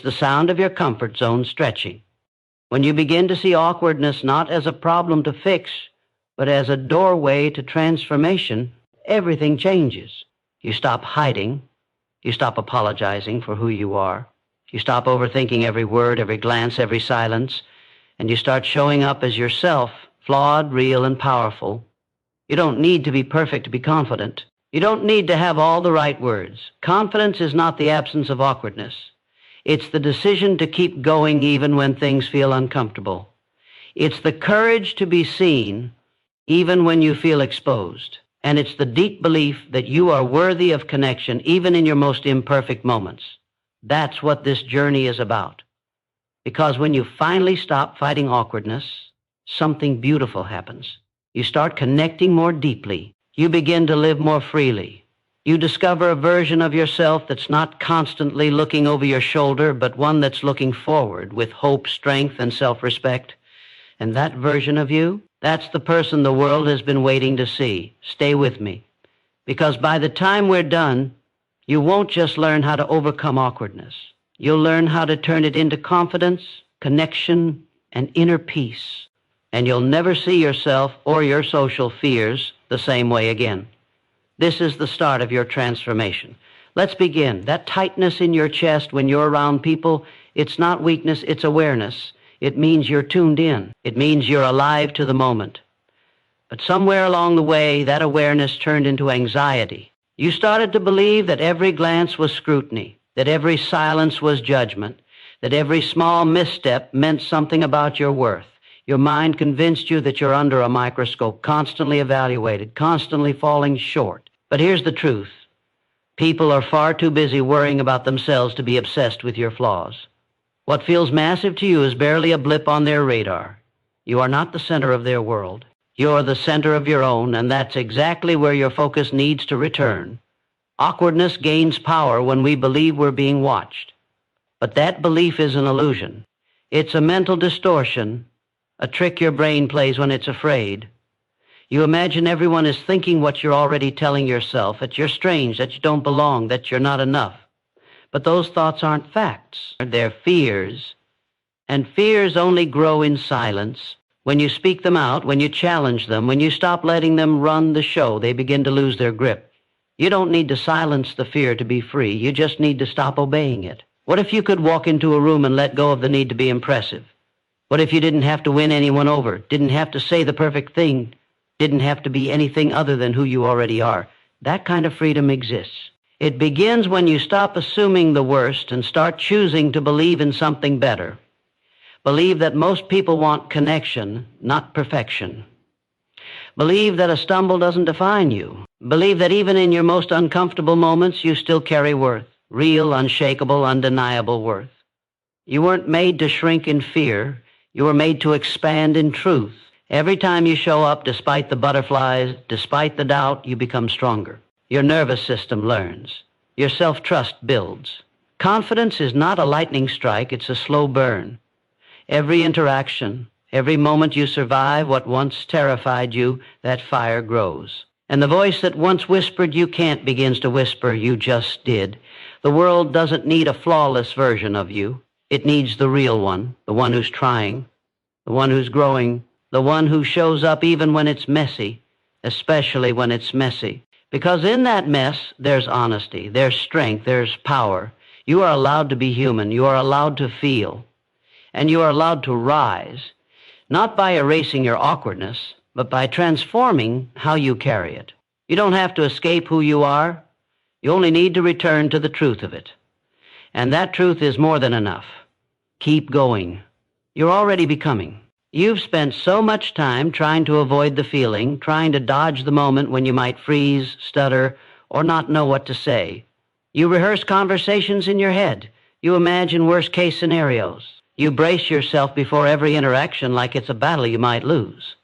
the sound of your comfort zone stretching. When you begin to see awkwardness not as a problem to fix, but as a doorway to transformation, everything changes. You stop hiding. You stop apologizing for who you are. You stop overthinking every word, every glance, every silence, and you start showing up as yourself, flawed, real, and powerful. You don't need to be perfect to be confident. You don't need to have all the right words. Confidence is not the absence of awkwardness. It's the decision to keep going even when things feel uncomfortable. It's the courage to be seen even when you feel exposed. And it's the deep belief that you are worthy of connection even in your most imperfect moments. That's what this journey is about. Because when you finally stop fighting awkwardness, something beautiful happens. You start connecting more deeply. You begin to live more freely. You discover a version of yourself that's not constantly looking over your shoulder, but one that's looking forward with hope, strength, and self-respect. And that version of you, that's the person the world has been waiting to see. Stay with me. Because by the time we're done, you won't just learn how to overcome awkwardness. You'll learn how to turn it into confidence, connection, and inner peace. And you'll never see yourself or your social fears the same way again. This is the start of your transformation. Let's begin. That tightness in your chest when you're around people, it's not weakness, it's awareness. It means you're tuned in. It means you're alive to the moment. But somewhere along the way, that awareness turned into anxiety. You started to believe that every glance was scrutiny, that every silence was judgment, that every small misstep meant something about your worth. Your mind convinced you that you're under a microscope, constantly evaluated, constantly falling short. But here's the truth. People are far too busy worrying about themselves to be obsessed with your flaws. What feels massive to you is barely a blip on their radar. You are not the center of their world. You're the center of your own, and that's exactly where your focus needs to return. Awkwardness gains power when we believe we're being watched. But that belief is an illusion. It's a mental distortion, a trick your brain plays when it's afraid. You imagine everyone is thinking what you're already telling yourself, that you're strange, that you don't belong, that you're not enough. But those thoughts aren't facts. They're fears. And fears only grow in silence. When you speak them out, when you challenge them, when you stop letting them run the show, they begin to lose their grip. You don't need to silence the fear to be free. You just need to stop obeying it. What if you could walk into a room and let go of the need to be impressive? What if you didn't have to win anyone over, didn't have to say the perfect thing, didn't have to be anything other than who you already are? That kind of freedom exists. It begins when you stop assuming the worst and start choosing to believe in something better. Believe that most people want connection, not perfection. Believe that a stumble doesn't define you. Believe that even in your most uncomfortable moments, you still carry worth, real, unshakable, undeniable worth. You weren't made to shrink in fear. You were made to expand in truth. Every time you show up, despite the butterflies, despite the doubt, you become stronger. Your nervous system learns. Your self-trust builds. Confidence is not a lightning strike, it's a slow burn. Every interaction, every moment you survive what once terrified you, that fire grows. And the voice that once whispered you can't begins to whisper you just did. The world doesn't need a flawless version of you. It needs the real one, the one who's trying, the one who's growing, the one who shows up even when it's messy, especially when it's messy. Because in that mess, there's honesty, there's strength, there's power. You are allowed to be human. You are allowed to feel. And you are allowed to rise, not by erasing your awkwardness, but by transforming how you carry it. You don't have to escape who you are. You only need to return to the truth of it. And that truth is more than enough. Keep going. You're already becoming. You've spent so much time trying to avoid the feeling, trying to dodge the moment when you might freeze, stutter, or not know what to say. You rehearse conversations in your head. You imagine worst-case scenarios. You brace yourself before every interaction like it's a battle you might lose.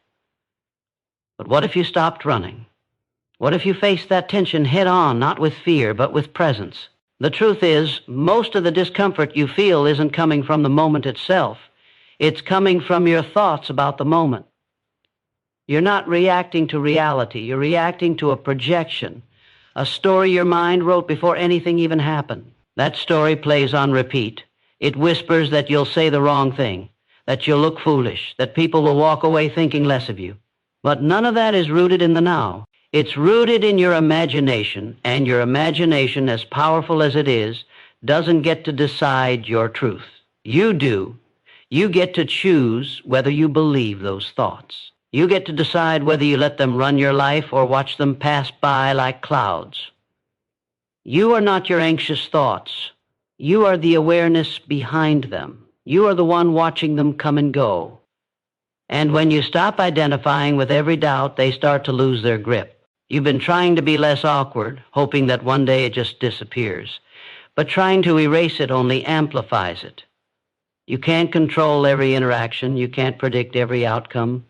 But what if you stopped running? What if you faced that tension head-on, not with fear, but with presence? The truth is, most of the discomfort you feel isn't coming from the moment itself. It's coming from your thoughts about the moment. You're not reacting to reality. You're reacting to a projection, a story your mind wrote before anything even happened. That story plays on repeat. It whispers that you'll say the wrong thing, that you'll look foolish, that people will walk away thinking less of you. But none of that is rooted in the now. It's rooted in your imagination, and your imagination, as powerful as it is, doesn't get to decide your truth. You do. You get to choose whether you believe those thoughts. You get to decide whether you let them run your life or watch them pass by like clouds. You are not your anxious thoughts. You are the awareness behind them. You are the one watching them come and go. And when you stop identifying with every doubt, they start to lose their grip. You've been trying to be less awkward, hoping that one day it just disappears. But trying to erase it only amplifies it. You can't control every interaction. You can't predict every outcome.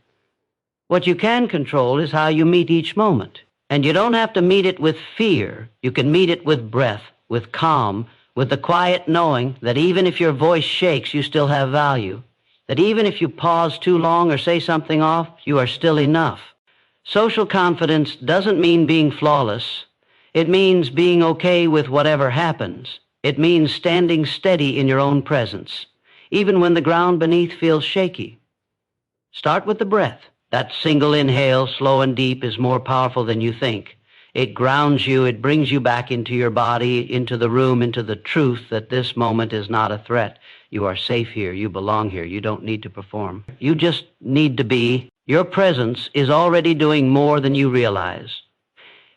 What you can control is how you meet each moment. And you don't have to meet it with fear. You can meet it with breath, with calm, with the quiet knowing that even if your voice shakes, you still have value. That even if you pause too long or say something off, you are still enough. Social confidence doesn't mean being flawless. It means being okay with whatever happens. It means standing steady in your own presence, even when the ground beneath feels shaky. Start with the breath. That single inhale, slow and deep, is more powerful than you think. It grounds you. It brings you back into your body, into the room, into the truth that this moment is not a threat. You are safe here. You belong here. You don't need to perform. You just need to be. Your presence is already doing more than you realize.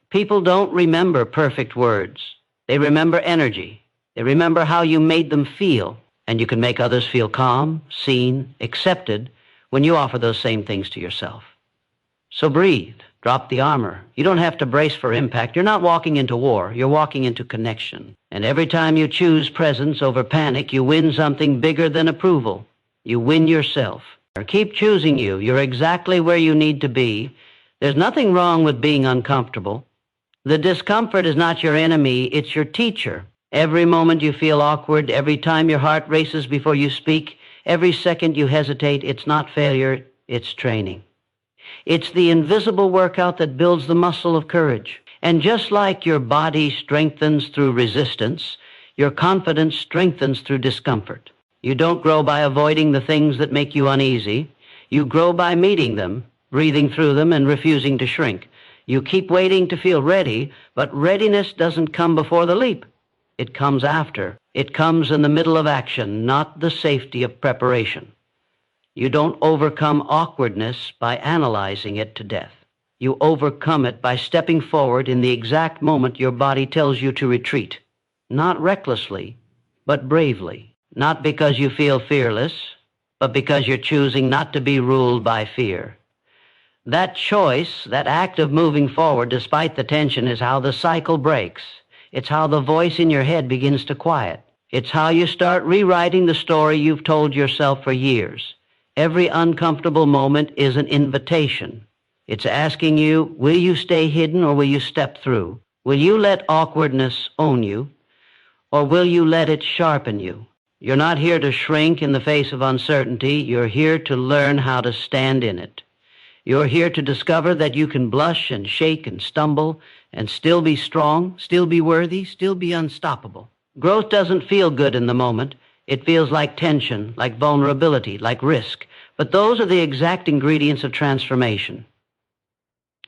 People don't remember perfect words. They remember energy. They remember how you made them feel. And you can make others feel calm, seen, accepted when you offer those same things to yourself. So breathe. Drop the armor. You don't have to brace for impact. You're not walking into war. You're walking into connection. And every time you choose presence over panic, you win something bigger than approval. You win yourself. Keep choosing you. You're exactly where you need to be. There's nothing wrong with being uncomfortable. The discomfort is not your enemy. It's your teacher. Every moment you feel awkward, every time your heart races before you speak, every second you hesitate, it's not failure, it's training. It's the invisible workout that builds the muscle of courage. And just like your body strengthens through resistance, your confidence strengthens through discomfort. You don't grow by avoiding the things that make you uneasy. You grow by meeting them, breathing through them, and refusing to shrink. You keep waiting to feel ready, but readiness doesn't come before the leap. It comes after. It comes in the middle of action, not the safety of preparation. You don't overcome awkwardness by analyzing it to death. You overcome it by stepping forward in the exact moment your body tells you to retreat. Not recklessly, but bravely. Not because you feel fearless, but because you're choosing not to be ruled by fear. That choice, that act of moving forward despite the tension, is how the cycle breaks. It's how the voice in your head begins to quiet. It's how you start rewriting the story you've told yourself for years. Every uncomfortable moment is an invitation. It's asking you, will you stay hidden or will you step through? Will you let awkwardness own you, or will you let it sharpen you? You're not here to shrink in the face of uncertainty. You're here to learn how to stand in it. You're here to discover that you can blush and shake and stumble and still be strong, still be worthy, still be unstoppable. Growth doesn't feel good in the moment. It feels like tension, like vulnerability, like risk. But those are the exact ingredients of transformation.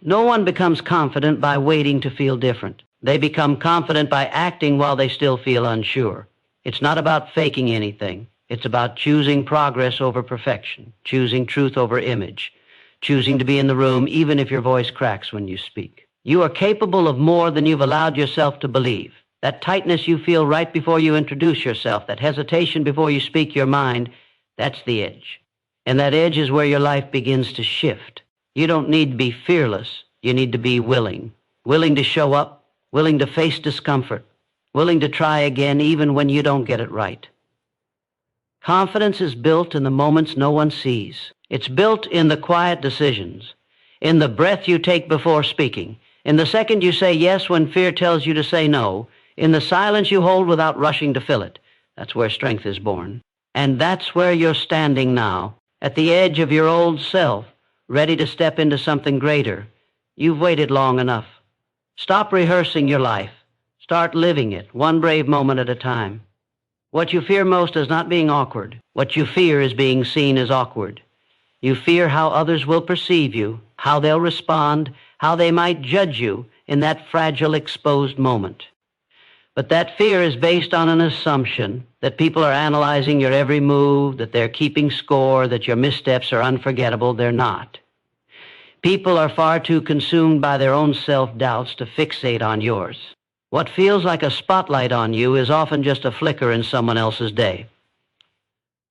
No one becomes confident by waiting to feel different. They become confident by acting while they still feel unsure. It's not about faking anything. It's about choosing progress over perfection, choosing truth over image, choosing to be in the room even if your voice cracks when you speak. You are capable of more than you've allowed yourself to believe. That tightness you feel right before you introduce yourself, that hesitation before you speak your mind, that's the edge. And that edge is where your life begins to shift. You don't need to be fearless. You need to be willing. Willing to show up, willing to face discomfort, willing to try again even when you don't get it right. Confidence is built in the moments no one sees. It's built in the quiet decisions, in the breath you take before speaking, in the second you say yes when fear tells you to say no, in the silence you hold without rushing to fill it. That's where strength is born. And that's where you're standing now, at the edge of your old self, ready to step into something greater. You've waited long enough. Stop rehearsing your life. Start living it, one brave moment at a time. What you fear most is not being awkward. What you fear is being seen as awkward. You fear how others will perceive you, how they'll respond, how they might judge you in that fragile, exposed moment. But that fear is based on an assumption that people are analyzing your every move, that they're keeping score, that your missteps are unforgettable. They're not. People are far too consumed by their own self-doubts to fixate on yours. What feels like a spotlight on you is often just a flicker in someone else's day.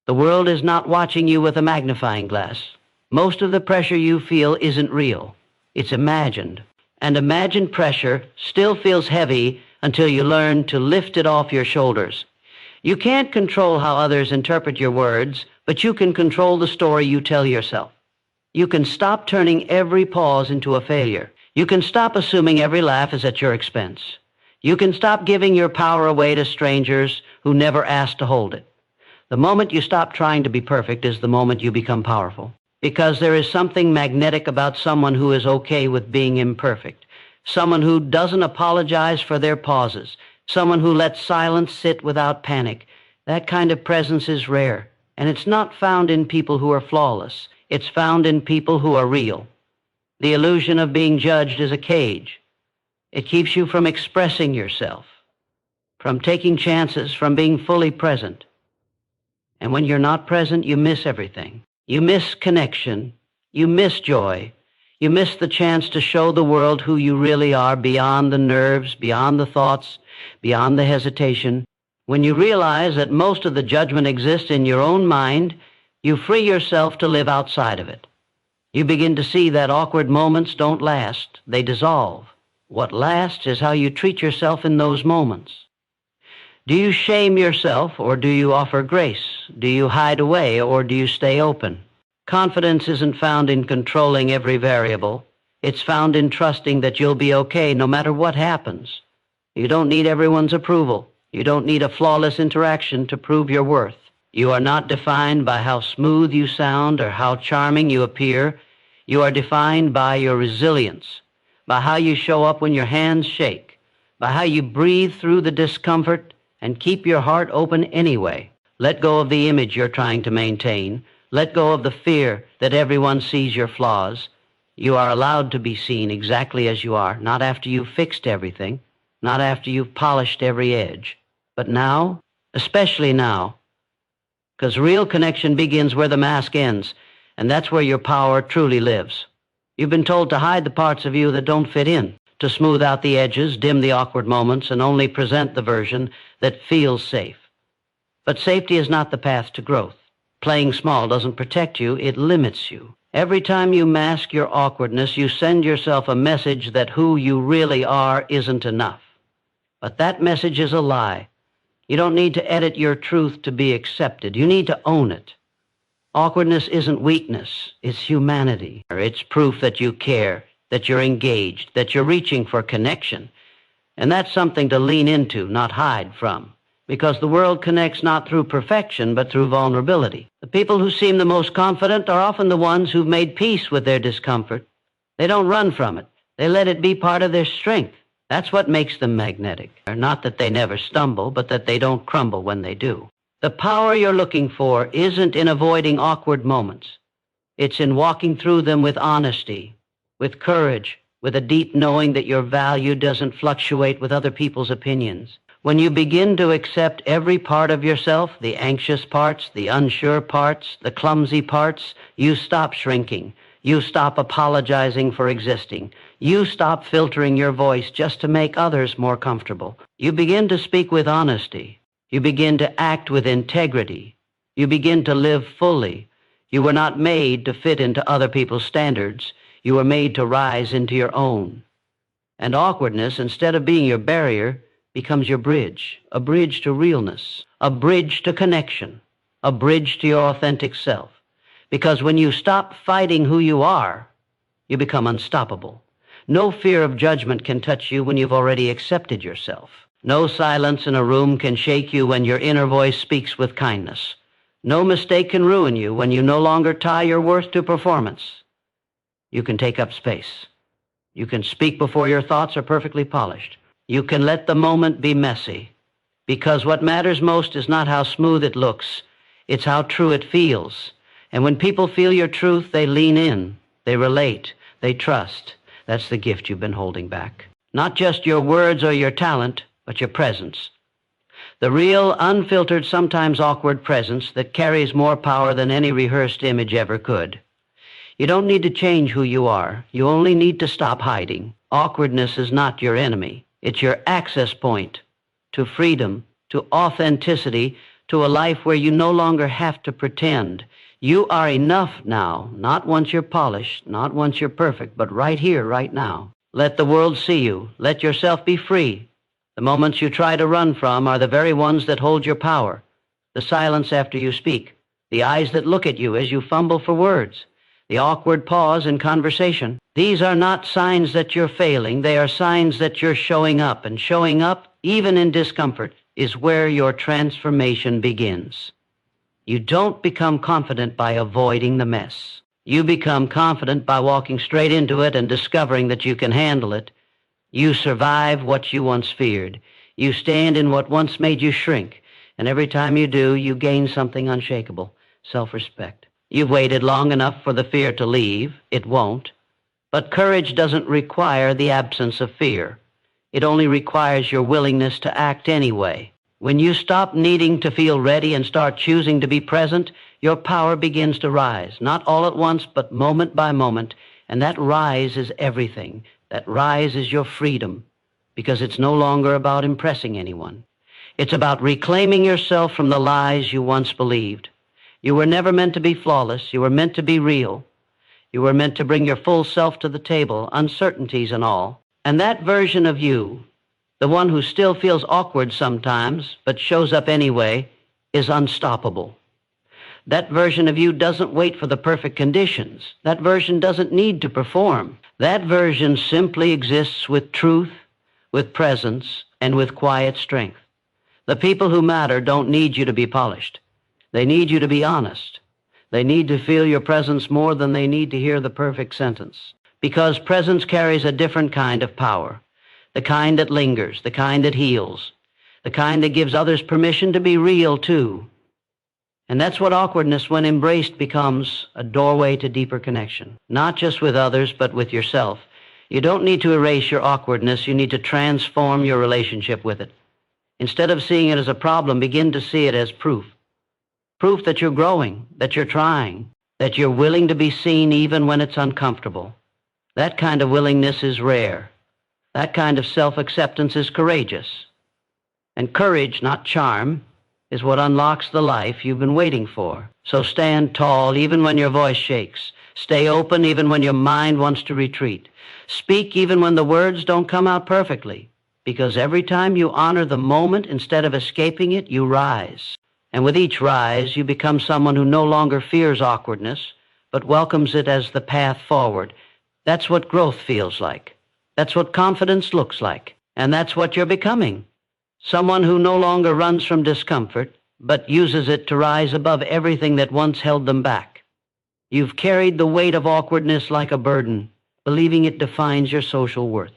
The world is not watching you with a magnifying glass. Most of the pressure you feel isn't real. It's imagined. And imagined pressure still feels heavy until you learn to lift it off your shoulders. You can't control how others interpret your words, but you can control the story you tell yourself. You can stop turning every pause into a failure. You can stop assuming every laugh is at your expense. You can stop giving your power away to strangers who never asked to hold it. The moment you stop trying to be perfect is the moment you become powerful. Because there is something magnetic about someone who is okay with being imperfect. Someone who doesn't apologize for their pauses. Someone who lets silence sit without panic. That kind of presence is rare. And it's not found in people who are flawless. It's found in people who are real. The illusion of being judged is a cage. It keeps you from expressing yourself, from taking chances, from being fully present. And when you're not present, you miss everything. You miss connection. You miss joy. You miss the chance to show the world who you really are beyond the nerves, beyond the thoughts, beyond the hesitation. When you realize that most of the judgment exists in your own mind, you free yourself to live outside of it. You begin to see that awkward moments don't last. They dissolve. What lasts is how you treat yourself in those moments. Do you shame yourself, or do you offer grace? Do you hide away, or do you stay open? Confidence isn't found in controlling every variable. It's found in trusting that you'll be okay no matter what happens. You don't need everyone's approval. You don't need a flawless interaction to prove your worth. You are not defined by how smooth you sound or how charming you appear. You are defined by your resilience, by how you show up when your hands shake, by how you breathe through the discomfort and keep your heart open anyway. Let go of the image you're trying to maintain. Let go of the fear that everyone sees your flaws. You are allowed to be seen exactly as you are, not after you've fixed everything, not after you've polished every edge. But now, especially now, because real connection begins where the mask ends, and that's where your power truly lives. You've been told to hide the parts of you that don't fit in, to smooth out the edges, dim the awkward moments, and only present the version that feels safe. But safety is not the path to growth. Playing small doesn't protect you, it limits you. Every time you mask your awkwardness, you send yourself a message that who you really are isn't enough. But that message is a lie. You don't need to edit your truth to be accepted. You need to own it. Awkwardness isn't weakness, it's humanity. It's proof that you care, that you're engaged, that you're reaching for connection. And that's something to lean into, not hide from. Because the world connects not through perfection, but through vulnerability. The people who seem the most confident are often the ones who've made peace with their discomfort. They don't run from it. They let it be part of their strength. That's what makes them magnetic. Not that they never stumble, but that they don't crumble when they do. The power you're looking for isn't in avoiding awkward moments. It's in walking through them with honesty, with courage, with a deep knowing that your value doesn't fluctuate with other people's opinions. When you begin to accept every part of yourself, the anxious parts, the unsure parts, the clumsy parts, you stop shrinking. You stop apologizing for existing. You stop filtering your voice just to make others more comfortable. You begin to speak with honesty. You begin to act with integrity. You begin to live fully. You were not made to fit into other people's standards. You were made to rise into your own. And awkwardness, instead of being your barrier, becomes your bridge, a bridge to realness, a bridge to connection, a bridge to your authentic self. Because when you stop fighting who you are, you become unstoppable. No fear of judgment can touch you when you've already accepted yourself. No silence in a room can shake you when your inner voice speaks with kindness. No mistake can ruin you when you no longer tie your worth to performance. You can take up space. You can speak before your thoughts are perfectly polished. You can let the moment be messy, Because what matters most is not how smooth it looks, it's how true it feels. And when people feel your truth, they lean in, they relate, they trust. That's the gift you've been holding back. Not just your words or your talent, but your presence. The real, unfiltered, sometimes awkward presence that carries more power than any rehearsed image ever could. You don't need to change who you are. You only need to stop hiding. Awkwardness is not your enemy. It's your access point to freedom, to authenticity, to a life where you no longer have to pretend. You are enough now, not once you're polished, not once you're perfect, but right here, right now. Let the world see you. Let yourself be free. The moments you try to run from are the very ones that hold your power. The silence after you speak, the eyes that look at you as you fumble for words, the awkward pause in conversation. These are not signs that you're failing. They are signs that you're showing up, and showing up, even in discomfort, is where your transformation begins. You don't become confident by avoiding the mess. You become confident by walking straight into it and discovering that you can handle it. You survive what you once feared. You stand in what once made you shrink. And every time you do, you gain something unshakable, self-respect. You've waited long enough for the fear to leave. It won't. But courage doesn't require the absence of fear. It only requires your willingness to act anyway. When you stop needing to feel ready and start choosing to be present, your power begins to rise, not all at once, but moment by moment. And that rise is everything. That rise is your freedom, because it's no longer about impressing anyone. It's about reclaiming yourself from the lies you once believed. You were never meant to be flawless. You were meant to be real. You were meant to bring your full self to the table, uncertainties and all. And that version of you, the one who still feels awkward sometimes, but shows up anyway, is unstoppable. That version of you doesn't wait for the perfect conditions. That version doesn't need to perform. That version simply exists with truth, with presence, and with quiet strength. The people who matter don't need you to be polished. They need you to be honest. They need to feel your presence more than they need to hear the perfect sentence. Because presence carries a different kind of power. The kind that lingers, the kind that heals, the kind that gives others permission to be real too. And that's what awkwardness, when embraced, becomes a doorway to deeper connection. Not just with others, but with yourself. You don't need to erase your awkwardness. You need to transform your relationship with it. Instead of seeing it as a problem, begin to see it as proof. Proof that you're growing, that you're trying, that you're willing to be seen even when it's uncomfortable. That kind of willingness is rare. That kind of self-acceptance is courageous. And courage, not charm, is what unlocks the life you've been waiting for. So stand tall even when your voice shakes. Stay open even when your mind wants to retreat. Speak even when the words don't come out perfectly. Because every time you honor the moment instead of escaping it, you rise. And with each rise, you become someone who no longer fears awkwardness, but welcomes it as the path forward. That's what growth feels like. That's what confidence looks like. And that's what you're becoming. Someone who no longer runs from discomfort, but uses it to rise above everything that once held them back. You've carried the weight of awkwardness like a burden, believing it defines your social worth.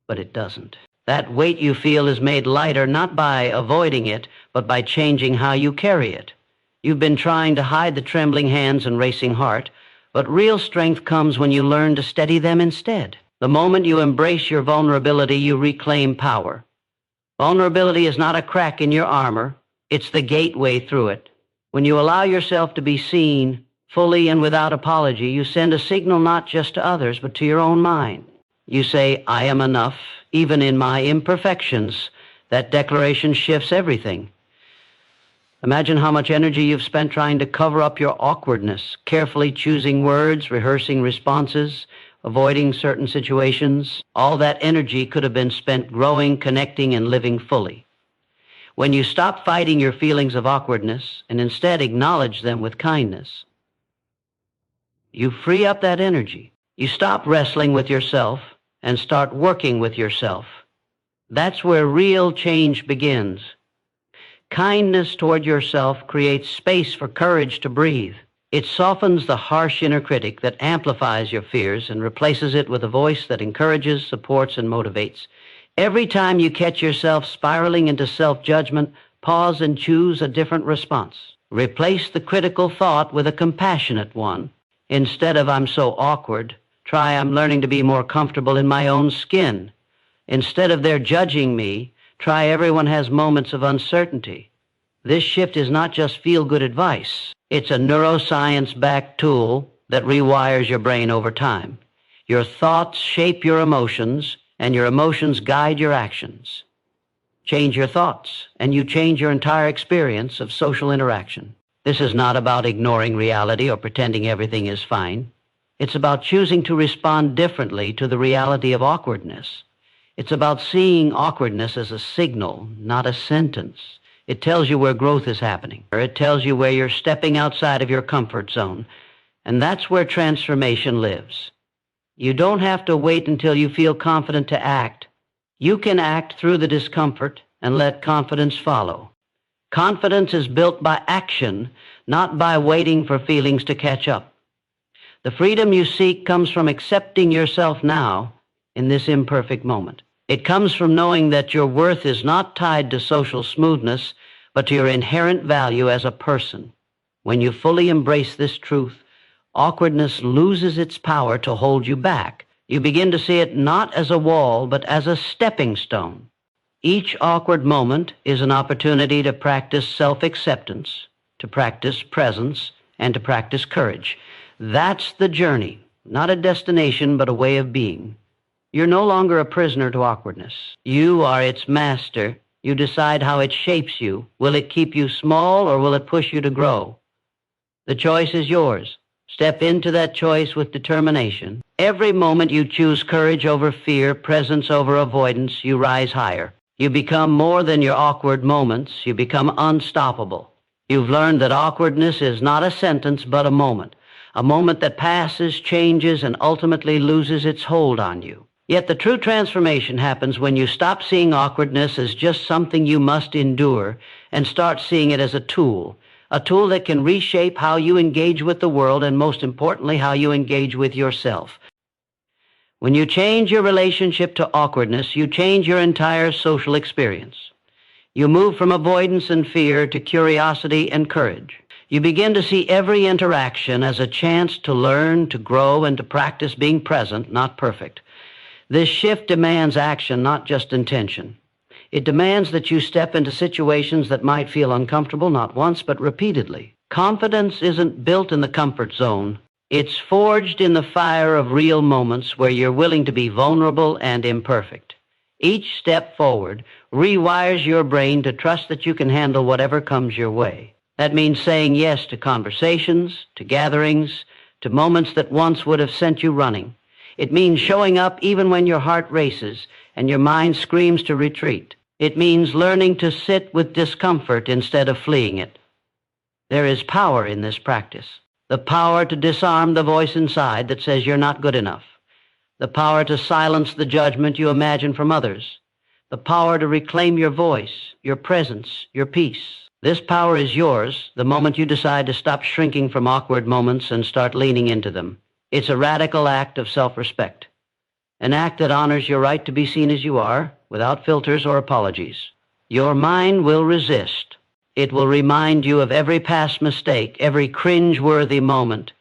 But it doesn't. That weight you feel is made lighter not by avoiding it, but by changing how you carry it. You've been trying to hide the trembling hands and racing heart, but real strength comes when you learn to steady them instead. The moment you embrace your vulnerability, you reclaim power. Vulnerability is not a crack in your armor. It's the gateway through it. When you allow yourself to be seen fully and without apology, you send a signal not just to others, but to your own mind. You say, I am enough, even in my imperfections. That declaration shifts everything. Imagine how much energy you've spent trying to cover up your awkwardness, carefully choosing words, rehearsing responses, avoiding certain situations. All that energy could have been spent growing, connecting, and living fully. When you stop fighting your feelings of awkwardness and instead acknowledge them with kindness, you free up that energy. You stop wrestling with yourself and start working with yourself. That's where real change begins. Kindness toward yourself creates space for courage to breathe. It softens the harsh inner critic that amplifies your fears and replaces it with a voice that encourages, supports, and motivates. Every time you catch yourself spiraling into self-judgment, pause and choose a different response. Replace the critical thought with a compassionate one. Instead of "I'm so awkward," try "I'm learning to be more comfortable in my own skin." Instead of "they're judging me," try "everyone has moments of uncertainty." This shift is not just feel-good advice. It's a neuroscience-backed tool that rewires your brain over time. Your thoughts shape your emotions, and your emotions guide your actions. Change your thoughts, and you change your entire experience of social interaction. This is not about ignoring reality or pretending everything is fine. It's about choosing to respond differently to the reality of awkwardness. It's about seeing awkwardness as a signal, not a sentence. It tells you where growth is happening, or it tells you where you're stepping outside of your comfort zone, and that's where transformation lives. You don't have to wait until you feel confident to act. You can act through the discomfort and let confidence follow. Confidence is built by action, not by waiting for feelings to catch up. The freedom you seek comes from accepting yourself now in this imperfect moment. It comes from knowing that your worth is not tied to social smoothness, but to your inherent value as a person. When you fully embrace this truth, awkwardness loses its power to hold you back. You begin to see it not as a wall, but as a stepping stone. Each awkward moment is an opportunity to practice self-acceptance, to practice presence, and to practice courage. That's the journey, not a destination, but a way of being. You're no longer a prisoner to awkwardness. You are its master. You decide how it shapes you. Will it keep you small, or will it push you to grow? The choice is yours. Step into that choice with determination. Every moment you choose courage over fear, presence over avoidance, you rise higher. You become more than your awkward moments. You become unstoppable. You've learned that awkwardness is not a sentence, but a moment that passes, changes, and ultimately loses its hold on you. Yet the true transformation happens when you stop seeing awkwardness as just something you must endure and start seeing it as a tool that can reshape how you engage with the world and, most importantly, how you engage with yourself. When you change your relationship to awkwardness, you change your entire social experience. You move from avoidance and fear to curiosity and courage. You begin to see every interaction as a chance to learn, to grow, and to practice being present, not perfect. This shift demands action, not just intention. It demands that you step into situations that might feel uncomfortable, not once, but repeatedly. Confidence isn't built in the comfort zone. It's forged in the fire of real moments where you're willing to be vulnerable and imperfect. Each step forward rewires your brain to trust that you can handle whatever comes your way. That means saying yes to conversations, to gatherings, to moments that once would have sent you running. It means showing up even when your heart races and your mind screams to retreat. It means learning to sit with discomfort instead of fleeing it. There is power in this practice. The power to disarm the voice inside that says you're not good enough. The power to silence the judgment you imagine from others. The power to reclaim your voice, your presence, your peace. This power is yours the moment you decide to stop shrinking from awkward moments and start leaning into them. It's a radical act of self-respect, an act that honors your right to be seen as you are, without filters or apologies. Your mind will resist. It will remind you of every past mistake, every cringe-worthy moment.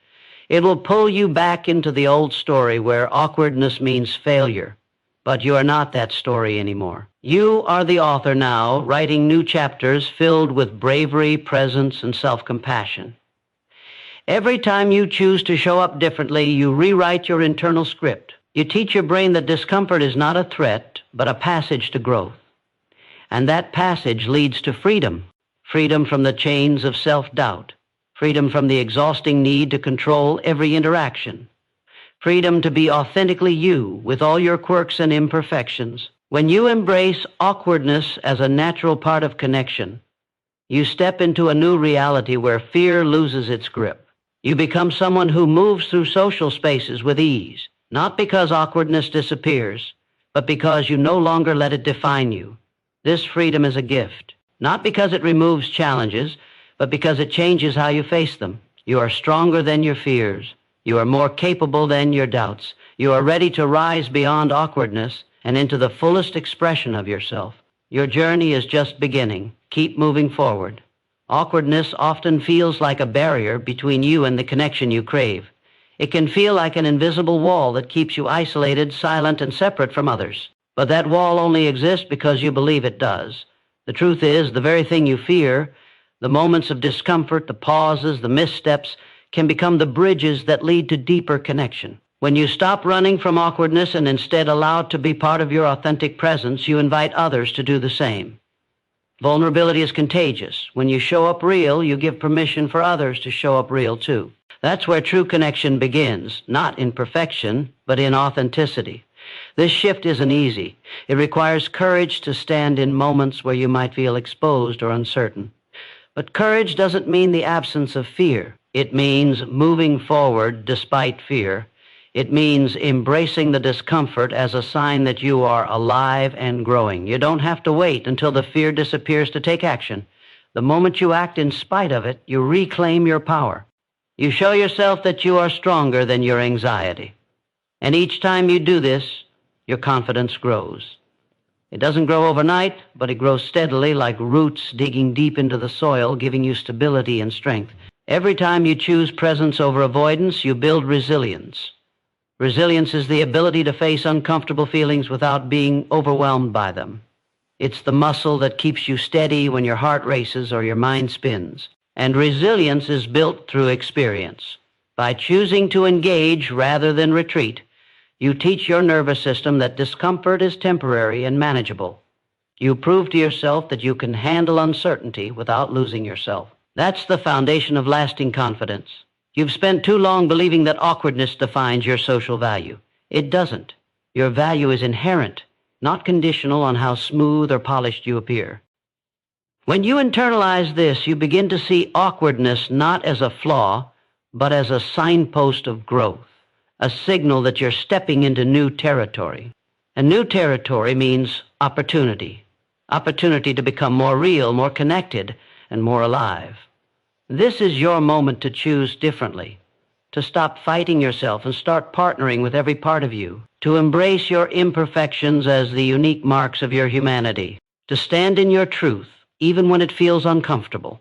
It will pull you back into the old story where awkwardness means failure. But you are not that story anymore. You are the author now, writing new chapters filled with bravery, presence, and self-compassion. Every time you choose to show up differently, you rewrite your internal script. You teach your brain that discomfort is not a threat, but a passage to growth. And that passage leads to freedom. Freedom from the chains of self-doubt. Freedom from the exhausting need to control every interaction. Freedom to be authentically you, with all your quirks and imperfections. When you embrace awkwardness as a natural part of connection, you step into a new reality where fear loses its grip. You become someone who moves through social spaces with ease, not because awkwardness disappears, but because you no longer let it define you. This freedom is a gift, not because it removes challenges, but because it changes how you face them. You are stronger than your fears. You are more capable than your doubts. You are ready to rise beyond awkwardness and into the fullest expression of yourself. Your journey is just beginning. Keep moving forward. Awkwardness often feels like a barrier between you and the connection you crave. It can feel like an invisible wall that keeps you isolated, silent, and separate from others. But that wall only exists because you believe it does. The truth is, the very thing you fear, the moments of discomfort, the pauses, the missteps, can become the bridges that lead to deeper connection. When you stop running from awkwardness and instead allow it to be part of your authentic presence, you invite others to do the same. Vulnerability is contagious. When you show up real, you give permission for others to show up real too. That's where true connection begins, not in perfection, but in authenticity. This shift isn't easy. It requires courage to stand in moments where you might feel exposed or uncertain. But courage doesn't mean the absence of fear. It means moving forward despite fear. It means embracing the discomfort as a sign that you are alive and growing. You don't have to wait until the fear disappears to take action. The moment you act in spite of it, you reclaim your power. You show yourself that you are stronger than your anxiety. And each time you do this, your confidence grows. It doesn't grow overnight, but it grows steadily like roots digging deep into the soil, giving you stability and strength. Every time you choose presence over avoidance, you build resilience. Resilience is the ability to face uncomfortable feelings without being overwhelmed by them. It's the muscle that keeps you steady when your heart races or your mind spins. And resilience is built through experience. By choosing to engage rather than retreat, you teach your nervous system that discomfort is temporary and manageable. You prove to yourself that you can handle uncertainty without losing yourself. That's the foundation of lasting confidence. You've spent too long believing that awkwardness defines your social value. It doesn't. Your value is inherent, not conditional on how smooth or polished you appear. When you internalize this, you begin to see awkwardness not as a flaw, but as a signpost of growth, a signal that you're stepping into new territory. And new territory means opportunity to become more real, more connected, and more alive. This is your moment to choose differently, to stop fighting yourself and start partnering with every part of you, to embrace your imperfections as the unique marks of your humanity, to stand in your truth, even when it feels uncomfortable.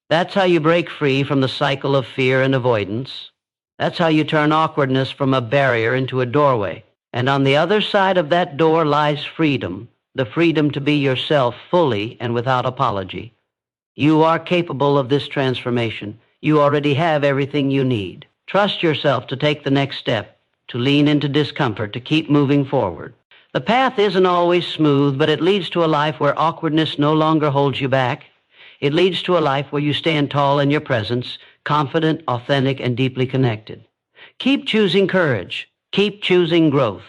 That's how you break free from the cycle of fear and avoidance. That's how you turn awkwardness from a barrier into a doorway. And on the other side of that door lies freedom, the freedom to be yourself fully and without apology. You are capable of this transformation. You already have everything you need. Trust yourself to take the next step, to lean into discomfort, to keep moving forward. The path isn't always smooth, but it leads to a life where awkwardness no longer holds you back. It leads to a life where you stand tall in your presence, confident, authentic, and deeply connected. Keep choosing courage. Keep choosing growth.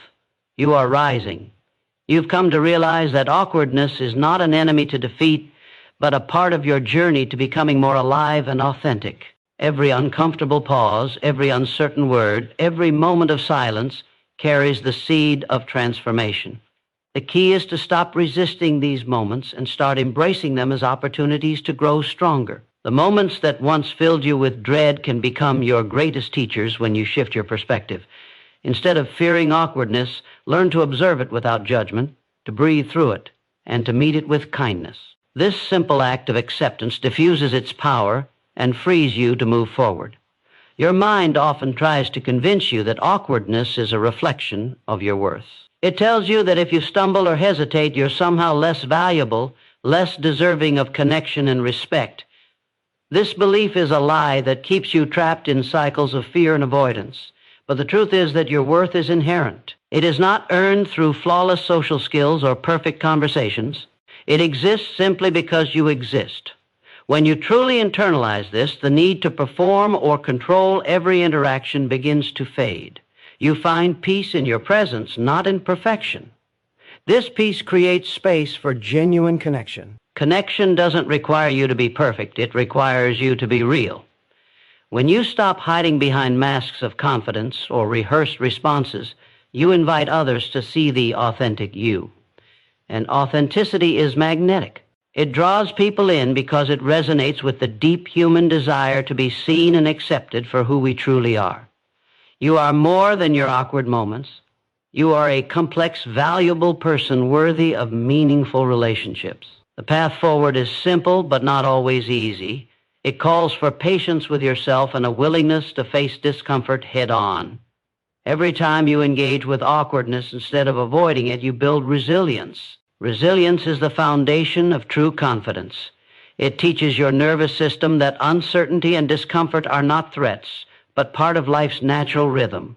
You are rising. You've come to realize that awkwardness is not an enemy to defeat, but a part of your journey to becoming more alive and authentic. Every uncomfortable pause, every uncertain word, every moment of silence carries the seed of transformation. The key is to stop resisting these moments and start embracing them as opportunities to grow stronger. The moments that once filled you with dread can become your greatest teachers when you shift your perspective. Instead of fearing awkwardness, learn to observe it without judgment, to breathe through it, and to meet it with kindness. This simple act of acceptance diffuses its power and frees you to move forward. Your mind often tries to convince you that awkwardness is a reflection of your worth. It tells you that if you stumble or hesitate, you're somehow less valuable, less deserving of connection and respect. This belief is a lie that keeps you trapped in cycles of fear and avoidance. But the truth is that your worth is inherent. It is not earned through flawless social skills or perfect conversations. It exists simply because you exist. When you truly internalize this, the need to perform or control every interaction begins to fade. You find peace in your presence, not in perfection. This peace creates space for genuine connection. Connection doesn't require you to be perfect. It requires you to be real. When you stop hiding behind masks of confidence or rehearsed responses, you invite others to see the authentic you. And authenticity is magnetic. It draws people in because it resonates with the deep human desire to be seen and accepted for who we truly are. You are more than your awkward moments. You are a complex, valuable person worthy of meaningful relationships. The path forward is simple but not always easy. It calls for patience with yourself and a willingness to face discomfort head on. Every time you engage with awkwardness instead of avoiding it, you build resilience. Resilience is the foundation of true confidence. It teaches your nervous system that uncertainty and discomfort are not threats, but part of life's natural rhythm.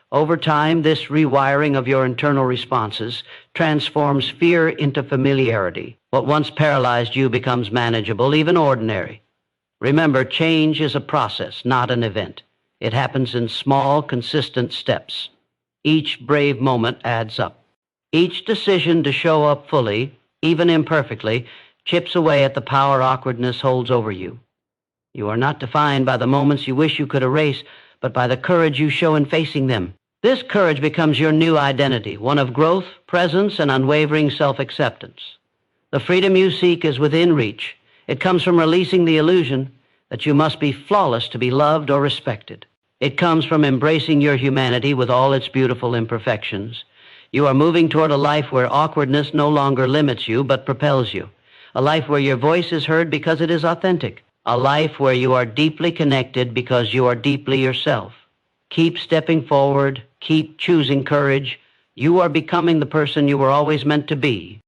Over time, this rewiring of your internal responses transforms fear into familiarity. What once paralyzed you becomes manageable, even ordinary. Remember, change is a process, not an event. It happens in small, consistent steps. Each brave moment adds up. Each decision to show up fully, even imperfectly, chips away at the power awkwardness holds over you. You are not defined by the moments you wish you could erase, but by the courage you show in facing them. This courage becomes your new identity, one of growth, presence, and unwavering self-acceptance. The freedom you seek is within reach. It comes from releasing the illusion that you must be flawless to be loved or respected. It comes from embracing your humanity with all its beautiful imperfections. You are moving toward a life where awkwardness no longer limits you, but propels you. A life where your voice is heard because it is authentic. A life where you are deeply connected because you are deeply yourself. Keep stepping forward. Keep choosing courage. You are becoming the person you were always meant to be.